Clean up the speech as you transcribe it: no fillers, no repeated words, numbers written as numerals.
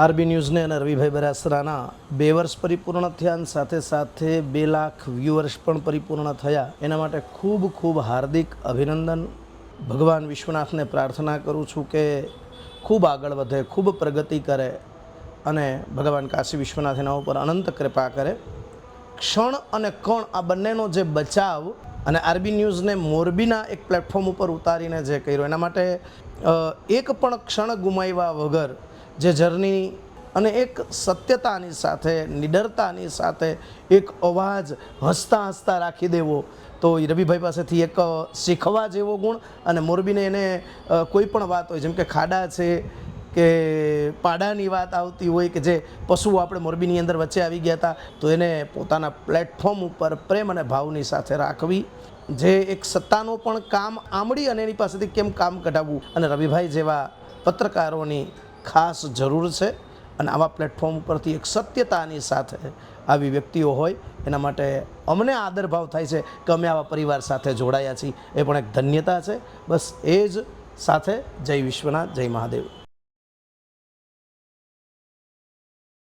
RB ન્યૂઝને અને રવિભાઈ બરાસરાના 2 વર્ષ પરિપૂર્ણ થયા અને સાથે સાથે 2 લાખ વ્યુઅર્સ પણ પરિપૂર્ણ થયા. એના માટે ખૂબ ખૂબ હાર્દિક અભિનંદન. ભગવાન વિશ્વનાથને પ્રાર્થના કરું છું કે ખૂબ આગળ વધે, ખૂબ પ્રગતિ કરે અને ભગવાન કાશી વિશ્વનાથ એના ઉપર અનંત કૃપા કરે. ક્ષણ અને કણ આ બંનેનો જે બચાવ અને આરબી ન્યૂઝને મોરબીના એક પ્લેટફોર્મ ઉપર ઉતારીને જે કર્યો એના માટે એક પણ ક્ષણ ગુમાવ્યા વગર જે જર્ની અને એક સત્યતાની સાથે, નિડરતાની સાથે એક અવાજ હસતા હસતા રાખી દેવો, તો રવિભાઈ પાસેથી એક શીખવા જેવો ગુણ. અને મોરબીને એને કોઈ પણ વાત હોય, જેમ કે ખાડા છે કે પાડાની વાત આવતી હોય કે જે પશુઓ આપણે મોરબીની અંદર વચ્ચે આવી ગયા હતા, તો એને પોતાના પ્લેટફોર્મ ઉપર પ્રેમ અને ભાવની સાથે રાખવી. જે એક સત્તાનો પણ કામ આંબળી અને એની પાસેથી કેમ કામ કઢાવવું, અને રવિભાઈ જેવા પત્રકારોની ખાસ જરૂર છે. અને આવા પ્લેટફોર્મ ઉપરથી એક સત્યતાની સાથે આવી વ્યક્તિઓ હોય એના માટે અમને આદરભાવ થાય છે કે અમે આવા પરિવાર સાથે જોડાયા છીએ. એ પણ એક ધન્યતા છે. બસ એ જ સાથે જય વિશ્વનાથ, જય મહાદેવ.